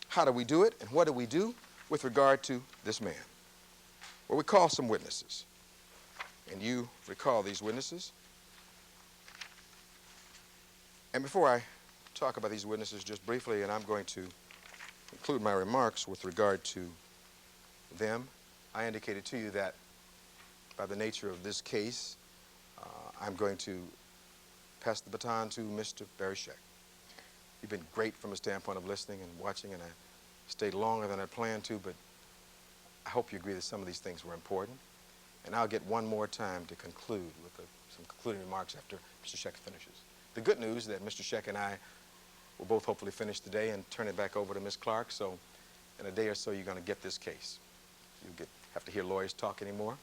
how do we do it? And what do we do with regard to this man? Well, we call some witnesses. And you recall these witnesses. And before I talk about these witnesses just briefly, and I'm going to conclude my remarks with regard to them, I indicated to you that by the nature of this case, I'm going to pass the baton to Mr. Barry Scheck. You've been great from a standpoint of listening and watching, and I stayed longer than I planned to, but I hope you agree that some of these things were important. And I'll get one more time to conclude with some concluding remarks after Mr. Scheck finishes. The good news is that Mr. Scheck and I will both hopefully finish today and turn it back over to Ms. Clark, so in a day or so you're going to get this case. You'll have to hear lawyers talk anymore.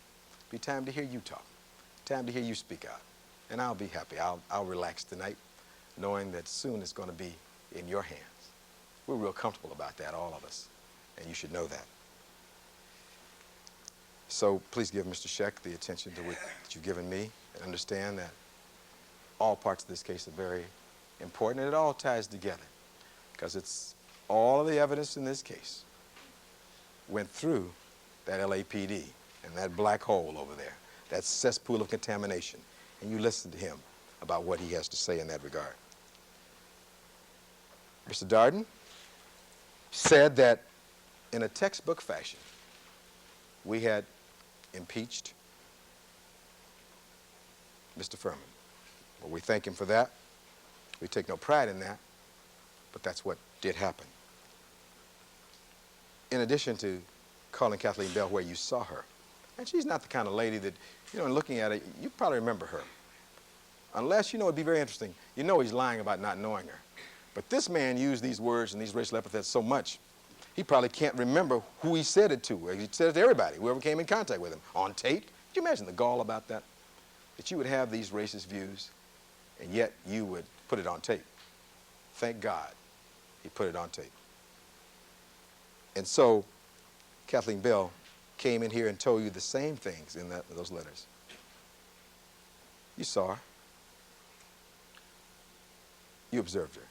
It'll be time to hear you talk, time to hear you speak out. And I'll be happy. I'll relax tonight knowing that soon it's going to be in your hands. We're real comfortable about that, all of us, and you should know that. So please give Mr. Scheck the attention that you've given me, and understand that all parts of this case are very important, and it all ties together. because it's all of the evidence in this case went through that LAPD and that black hole over there, that cesspool of contamination. And you listen to him about what he has to say in that regard. Mr. Darden said that in a textbook fashion, we had impeached Mr. Fuhrman. Well, we thank him for that. We take no pride in that, but that's what did happen. In addition to calling Kathleen Bell where you saw her, and she's not the kind of lady that, you know, in looking at it, you probably remember her. Unless, you know, it'd be very interesting. You know he's lying about not knowing her. But this man used these words and these racial epithets so much, he probably can't remember who he said it to. He said it to everybody, whoever came in contact with him, on tape. Could you imagine the gall about that? That you would have these racist views, and yet you would put it on tape. Thank God he put it on tape. And so Kathleen Bell came in here and told you the same things in those letters. You saw her. You observed her.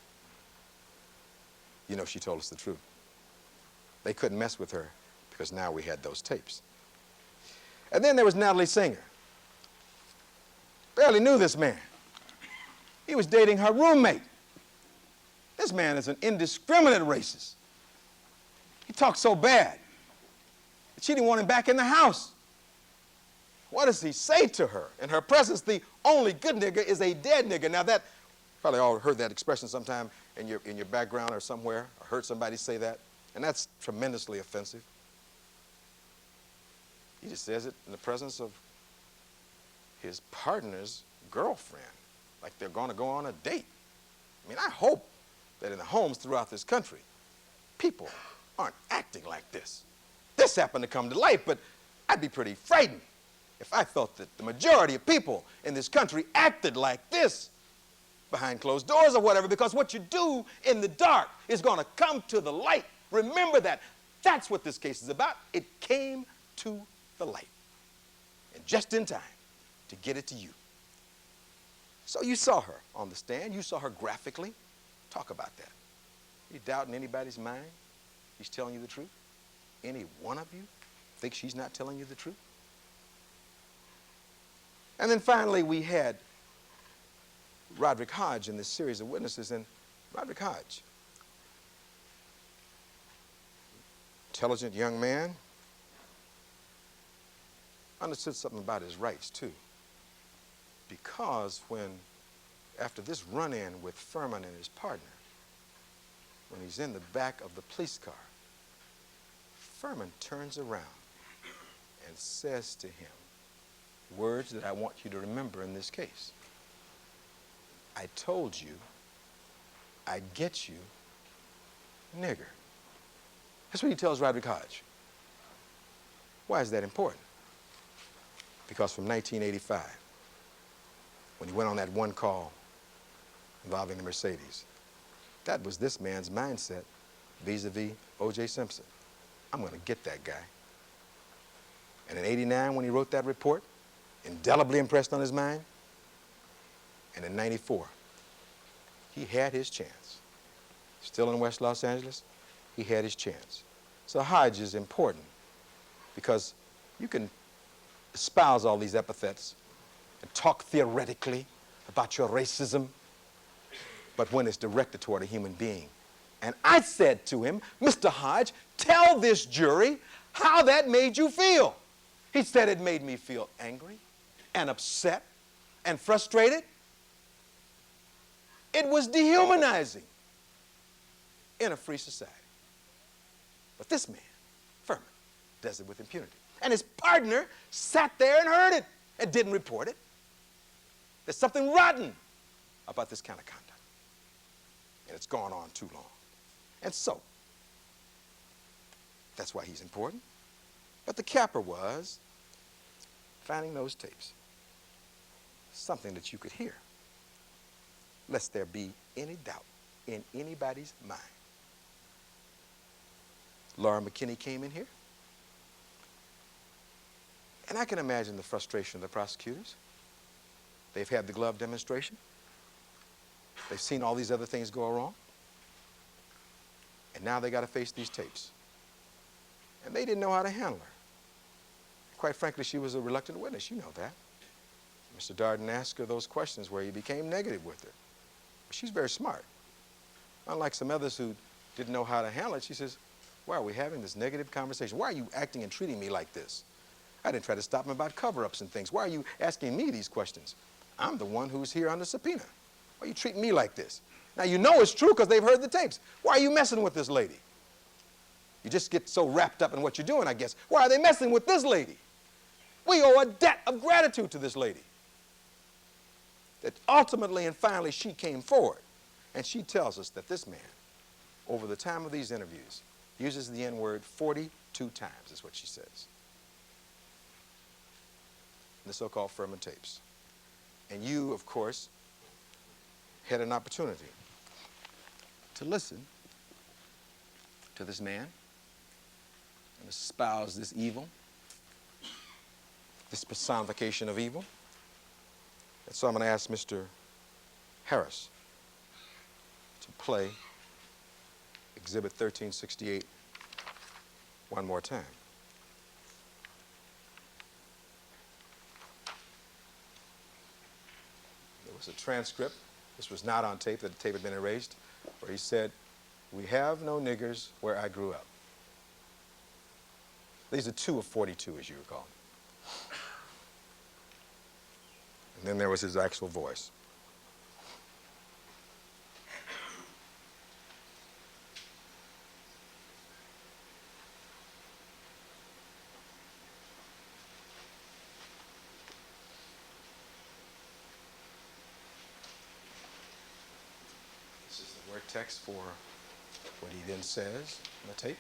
You know she told us the truth. They couldn't mess with her because now we had those tapes. And then there was Natalie Singer. Barely knew this man. He was dating her roommate. This man is an indiscriminate racist. He talked so bad that she didn't want him back in the house. What does he say to her? In her presence, the only good nigger is a dead nigger. Now that, probably all heard that expression sometime in your background or somewhere, or heard somebody say that, and that's tremendously offensive. He just says it in the presence of his partner's girlfriend, like they're going to go on a date. I mean, I hope that in the homes throughout this country, people aren't acting like this. This happened to come to light, but I'd be pretty frightened if I thought that the majority of people in this country acted like this behind closed doors or whatever, because what you do in the dark is going to come to the light. Remember that. That's what this case is about. It came to the light, and just in time to get it to you. So you saw her on the stand. You saw her graphically. Talk about that. You doubt in anybody's mind she's telling you the truth? Any one of you think she's not telling you the truth? And then finally we had Roderick Hodge in this series of witnesses. And Roderick Hodge, intelligent young man, understood something about his rights too. Because after this run-in with Fuhrman and his partner, when he's in the back of the police car, Fuhrman turns around and says to him words that I want you to remember in this case. I told you, I get you, nigger. That's what he tells Roderick Hodge. Why is that important? Because from 1985, when he went on that one call involving the Mercedes, that was this man's mindset vis-a-vis O.J. Simpson. I'm going to get that guy. And in '89, when he wrote that report, indelibly impressed on his mind, and in '94, he had his chance. Still in West Los Angeles, he had his chance. So Hodge is important because you can espouse all these epithets and talk theoretically about your racism, but when it's directed toward a human being. And I said to him, Mr. Hodge, tell this jury how that made you feel. He said it made me feel angry and upset and frustrated. It was dehumanizing in a free society. But this man, Fuhrman, does it with impunity. And his partner sat there and heard it and didn't report it. There's something rotten about this kind of conduct. And it's gone on too long. And so, that's why he's important. But the capper was finding those tapes. Something that you could hear, lest there be any doubt in anybody's mind. Laura McKinney came in here. And I can imagine the frustration of the prosecutors. They've had the glove demonstration. They've seen all these other things go wrong. And now they got to face these tapes. And they didn't know how to handle her. Quite frankly, she was a reluctant witness. You know that. Mr. Darden asked her those questions where he became negative with her. But she's very smart. Unlike some others who didn't know how to handle it, she says, why are we having this negative conversation? Why are you acting and treating me like this? I didn't try to stop him about cover-ups and things. Why are you asking me these questions? I'm the one who's here under subpoena. Why are you treating me like this? Now, you know it's true because they've heard the tapes. Why are you messing with this lady? You just get so wrapped up in what you're doing, I guess. Why are they messing with this lady? We owe a debt of gratitude to this lady. That ultimately and finally she came forward. And she tells us that this man, over the time of these interviews, uses the N-word 42 times, is what she says. In the so-called Fuhrman tapes. And you, of course, had an opportunity to listen to this man and espouse this evil, this personification of evil. And so I'm going to ask Mr. Harris to play Exhibit 1368 one more time. There was a transcript. This was not on tape. The tape had been erased, where he said, "We have no niggers where I grew up." These are 2 of 42, as you recall. And then there was his actual voice. This is the word text for what he then says on the tape.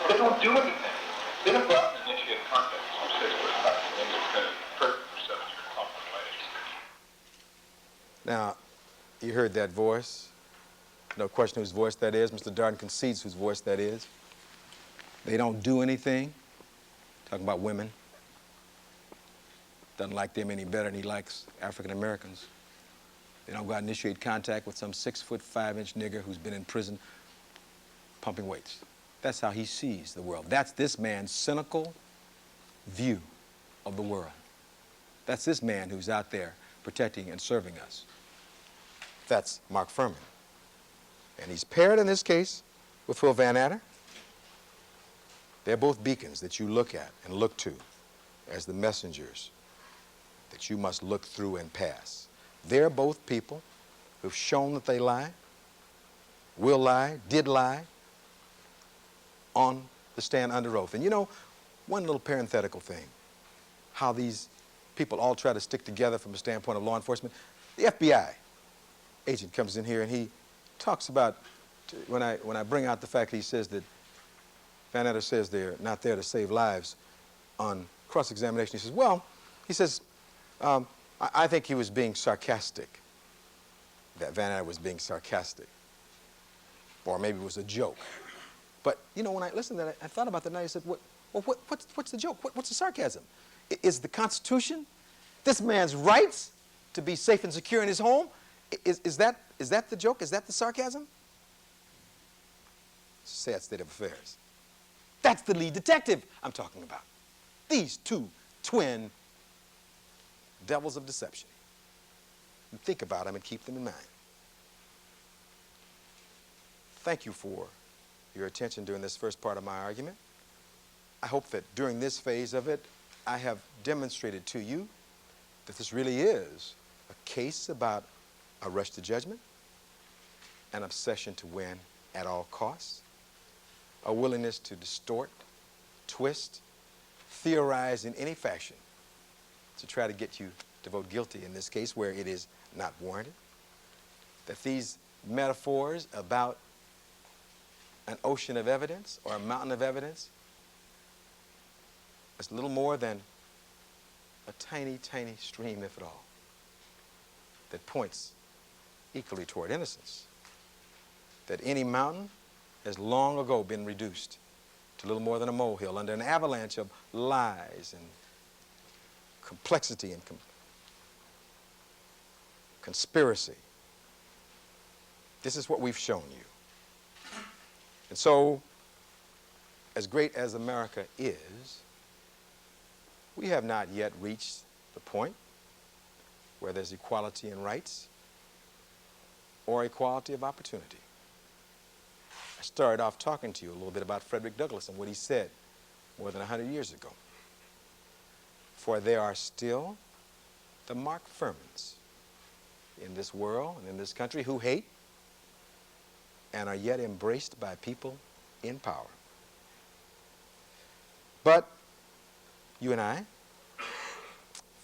They don't do anything. They don't go out and initiate contact. Now, you heard that voice. No question whose voice that is. Mr. Darden concedes whose voice that is. They don't do anything. Talking about women. Doesn't like them any better than he likes African Americans. They don't go out and initiate contact with some 6'5" nigger who's been in prison pumping weights. That's how he sees the world. That's this man's cynical view of the world. That's this man who's out there protecting and serving us. That's Mark Fuhrman. And he's paired in this case with Will Van Adder. They're both beacons that you look at and look to as the messengers that you must look through and pass. They're both people who've shown that they lie, will lie, did lie, on the stand under oath. And you know, one little parenthetical thing, how these people all try to stick together from a standpoint of law enforcement. The FBI agent comes in here and he talks about, when I bring out the fact that he says that Van Adder says they're not there to save lives on cross-examination, he says, well, he says, I think he was being sarcastic, that Van Adder was being sarcastic, or maybe it was a joke. But, you know, when I listened to that, I thought about that and I said, what's the joke? What's the sarcasm? Is the Constitution, this man's rights to be safe and secure in his home, is that the joke? Is that the sarcasm? It's a sad state of affairs. That's the lead detective I'm talking about. These two twin devils of deception. You think about them and keep them in mind. Thank you for your attention during this first part of my argument. I hope that during this phase of it, I have demonstrated to you that this really is a case about a rush to judgment, an obsession to win at all costs, a willingness to distort, twist, theorize in any fashion to try to get you to vote guilty in this case where it is not warranted, that these metaphors about an ocean of evidence or a mountain of evidence is little more than a tiny, tiny stream, if at all. that points equally toward innocence. That any mountain has long ago been reduced to little more than a molehill under an avalanche of lies and complexity and conspiracy. This is what we've shown you. And so, as great as America is, we have not yet reached the point where there's equality in rights or equality of opportunity. I started off talking to you a little bit about Frederick Douglass and what he said more than 100 years ago. For there are still the Mark Fuhrmans in this world and in this country who hate and are yet embraced by people in power. But you and I,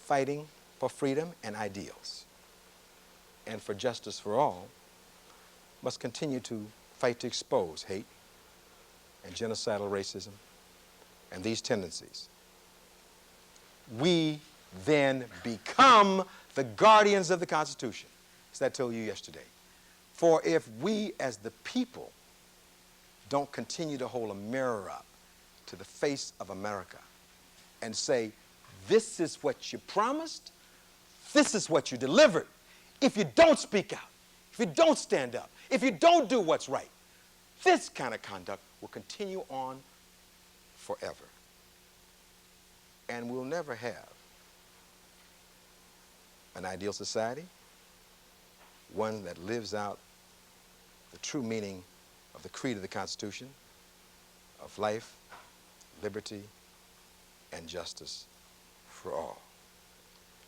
fighting for freedom and ideals and for justice for all, must continue to fight to expose hate and genocidal racism and these tendencies. We then become the guardians of the Constitution, as I told you yesterday. For if we as the people don't continue to hold a mirror up to the face of America and say, this is what you promised, this is what you delivered. If you don't speak out, if you don't stand up, if you don't do what's right, this kind of conduct will continue on forever. And we'll never have an ideal society, one that lives out the true meaning of the creed of the Constitution, of life, liberty, and justice for all.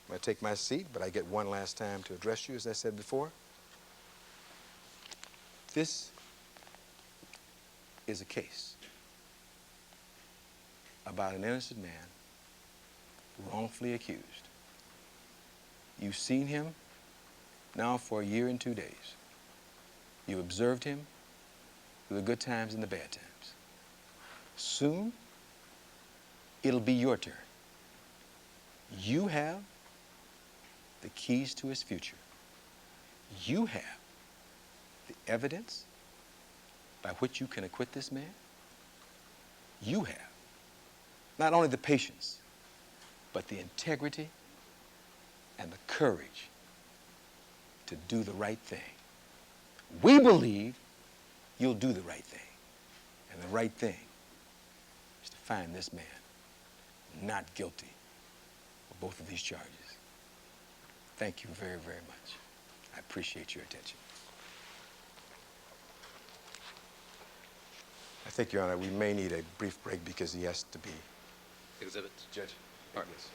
I'm going to take my seat, but I get one last time to address you, as I said before. This is a case about an innocent man wrongfully accused. You've seen him now for a year and 2 days. You've observed him through the good times and the bad times. Soon, it'll be your turn. You have the keys to his future. You have the evidence by which you can acquit this man. You have not only the patience, but the integrity and the courage to do the right thing. We believe you'll do the right thing. And the right thing is to find this man not guilty of both of these charges. Thank you very, very much. I appreciate your attention. I think, Your Honor, we may need a brief break because he has to be Exhibits. judge. All right. Yes.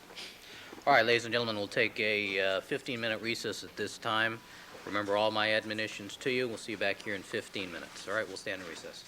All right, ladies and gentlemen, we'll take a 15-minute recess at this time. Remember all my admonitions to you. We'll see you back here in 15 minutes. All right, we'll stand in recess.